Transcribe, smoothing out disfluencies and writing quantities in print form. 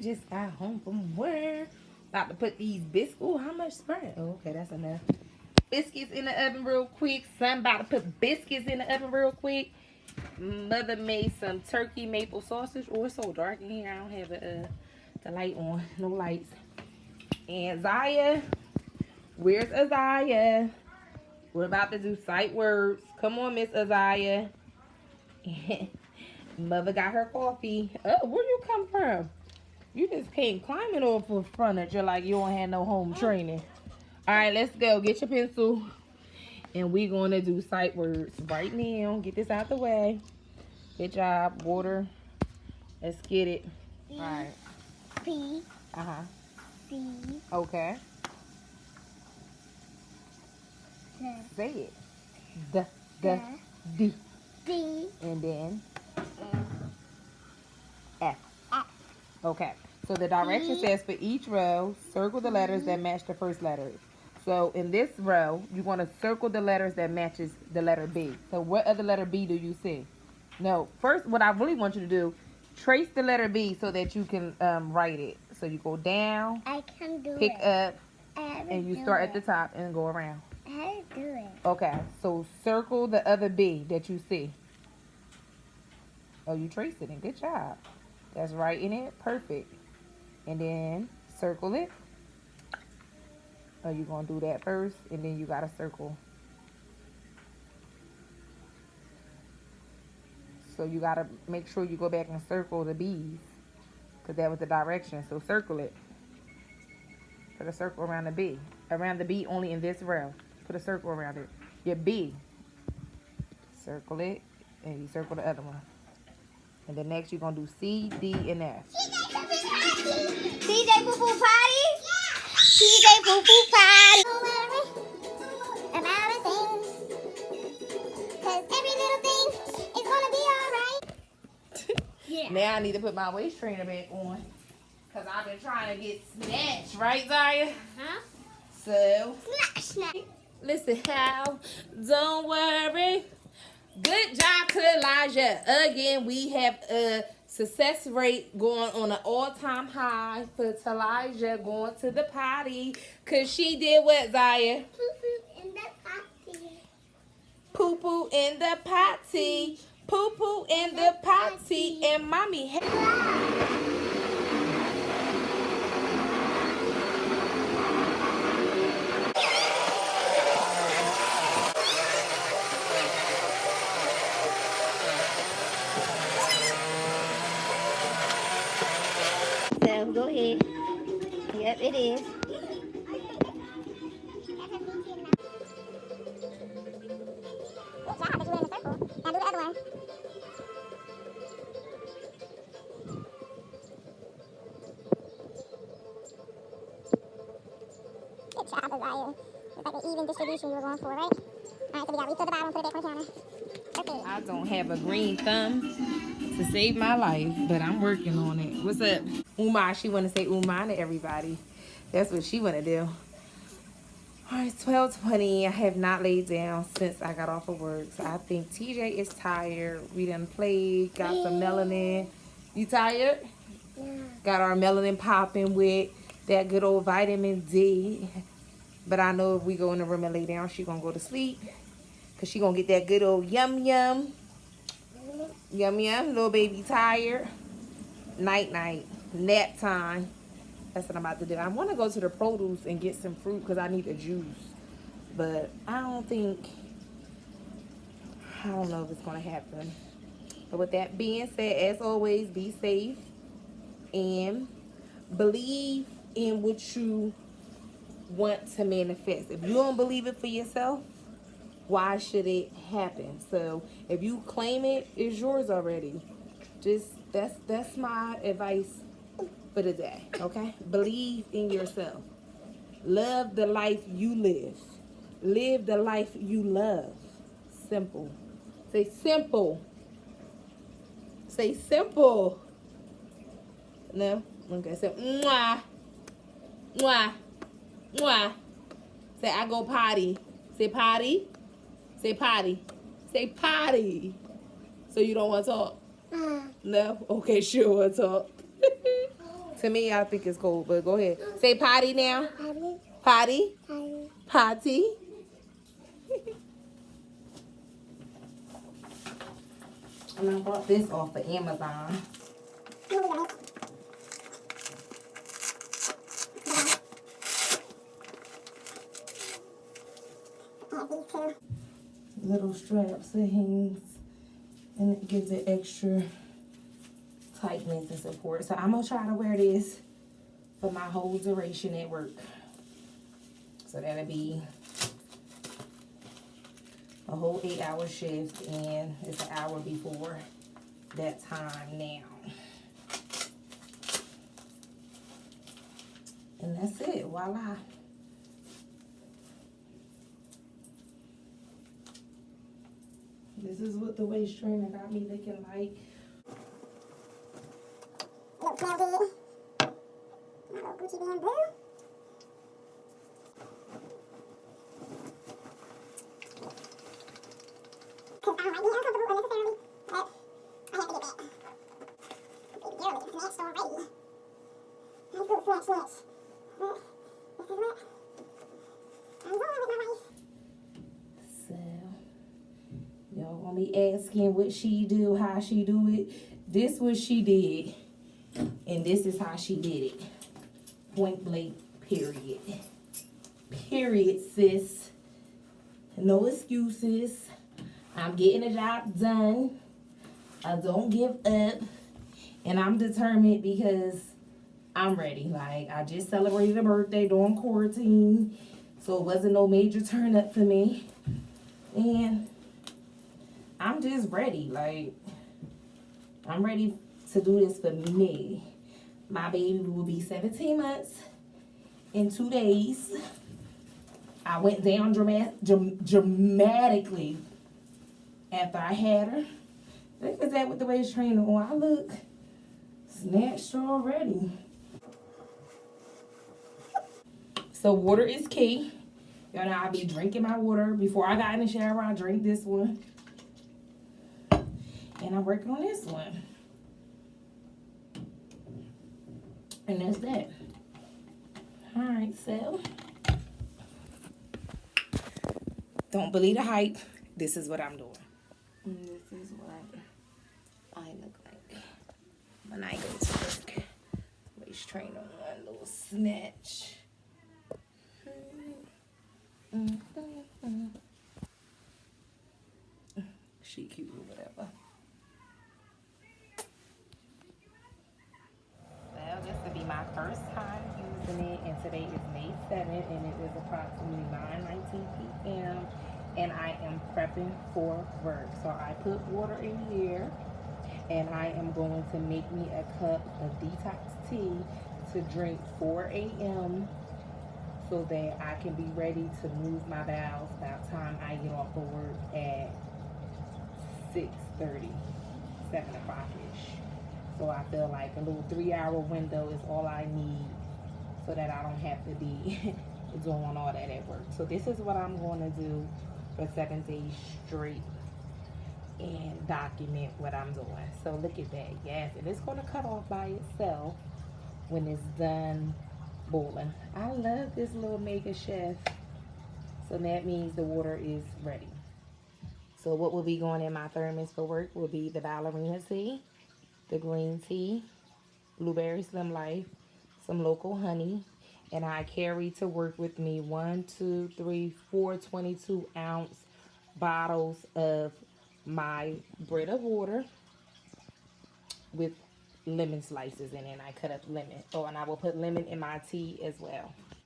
just got home from work. About to put these biscuits. Oh, how much spread? Oh, okay, that's enough. Biscuits in the oven real quick. Son about to put biscuits in the oven real quick. Mother made some turkey maple sausage. Oh, it's so dark in here. I don't have the light on. No lights. And Zaya, where's Azaya? We're about to do sight words. Come on, Miss Azaya. Mother got her coffee. Oh, where you come from? You just came climbing off of furniture like you don't have no home training. All right, let's go. Get your pencil. And we're going to do sight words right now. Get this out the way. Good job. Water. Let's get it. All right. B. Uh-huh. C. Okay. D. Say it. D. D. And then F. Okay. So the direction says for each row, circle the letters that match the first letter. So in this row, you want to circle the letters that matches the letter B. So what other letter B do you see? No. First, what I really want you to do, trace the letter B so that you can write it. So you go down, I can do pick it. up, and you start at the top and go around. How to do it? Okay. So circle the other B that you see. Oh, you traced it. Good job. That's writing it. Perfect. And then circle it. Oh, you're going to do that first, and then you got to circle. So you got to make sure you go back and circle the B's, because that was the direction. So circle it. Put a circle around the B. Around the B only in this row. Put a circle around it. Your B. Circle it, and you circle the other one. And then next you're going to do C, D, and F. CJ Poo Poo Potty? Yeah. CJ Poo Poo Potty. Don't worry about a thing, 'cause every little thing is gonna be alright. Yeah. Now I need to put my waist trainer back on, because I've been trying to get snatched, right, Zaya? Huh? So, Snatch. listen, how, don't worry. Good job to Elijah. Again, we have a success rate going on an all-time high for Talijah going to the potty. Because she did what, Zaya? Poo-poo in the potty. Poo-poo in the potty. Poo-poo in the potty. And mommy So go ahead. Yep, it is. Now do the other one. Good job, Azaya. It's like an even distribution you were going for, right? Alright, so we got reach to the bottom, put it back on the counter. Okay. I don't have a green thumb to save my life, but I'm working on it. What's up? Uma, she want to say Uma to everybody. That's what she want to do. All right, 12:20. I have not laid down since I got off of work. So I think TJ is tired. We done played, got some melanin. You tired? Yeah. Got our melanin popping with that good old vitamin D. But I know if we go in the room and lay down, she going to go to sleep. Because she going to get that good old yum yum. Yum yum. Little baby tired. Night night. Nap time. That's what I'm about to do. I want to go to the produce and get some fruit because I need a juice. But I don't know if it's going to happen. But with that being said, as always, be safe. And believe in what you want to manifest. If you don't believe it for yourself, why should it happen? So if you claim it, it's yours already. Just that's my advice for the day, okay? Believe in yourself. Love the life you live. Live the life you love. Simple. Say simple. Say simple. No? Okay, say mwah. Mwah. Mwah. Say I go potty. Say potty. Say potty. Say potty. So you don't want to talk? No? Okay, sure, want to talk. To me, I think it's cold, but go ahead. Say potty now. Potty. Potty. Potty. Potty. And I bought this off of Amazon. Little straps that hangs, and it gives it extra tightness and support. So I'm gonna try to wear this for my whole duration at work. So that'll be a whole 8-hour shift, and it's an hour before that time now. And that's it, voila. This is what the waist trainer got me looking like. Look, Melody. My little Gucci band blue. Because I might be uncomfortable unnecessarily, but I have to get that. Baby girl is snatched already. Nice little snatch. But this is what I'm going with my wife. So, y'all gonna be asking what she do, how she do it. This what she did, and this is how she did it. Point blank, period. Period, sis. No excuses. I'm getting the job done. I don't give up. And I'm determined because I'm ready. Like, I just celebrated a birthday during quarantine, so it wasn't no major turn up for me. And I'm just ready. Like, I'm ready to do this for me. My baby will be 17 months in 2 days. I went down dramatically after I had her. Look at that with the waist trainer on. I look snatched already. So water is key. Y'all know I'll be drinking my water. Before I got in the shower, I drink this one. And I'm working on this one. And that's that. Alright, so don't believe the hype. This is what I'm doing. And this is what I look like when I go to work. Waist trainer on, little snatch. She cute or whatever. Well, this will be my first time using it, and today is May 7th, and it is approximately 9:19 p.m. and I am prepping for work. So I put water in here, and I am going to make me a cup of detox tea to drink 4 a.m. so that I can be ready to move my bowels by the time I get off of work at 6:30, 7 o'clock-ish. So I feel like a little 3-hour window is all I need so that I don't have to be doing all that at work. So this is what I'm going to do for 7 days straight and document what I'm doing. So look at that, yes, and it's going to cut off by itself when it's done boiling. I love this little mega chef. So that means the water is ready. So what will be going in my thermos for work will be the ballerina tea, the green tea, blueberry slim life, some local honey, and I carry to work with me 1, 2, 3, 4 22-ounce bottles of my Brita water with lemon slices in it. And I cut up lemon. Oh, and I will put lemon in my tea as well.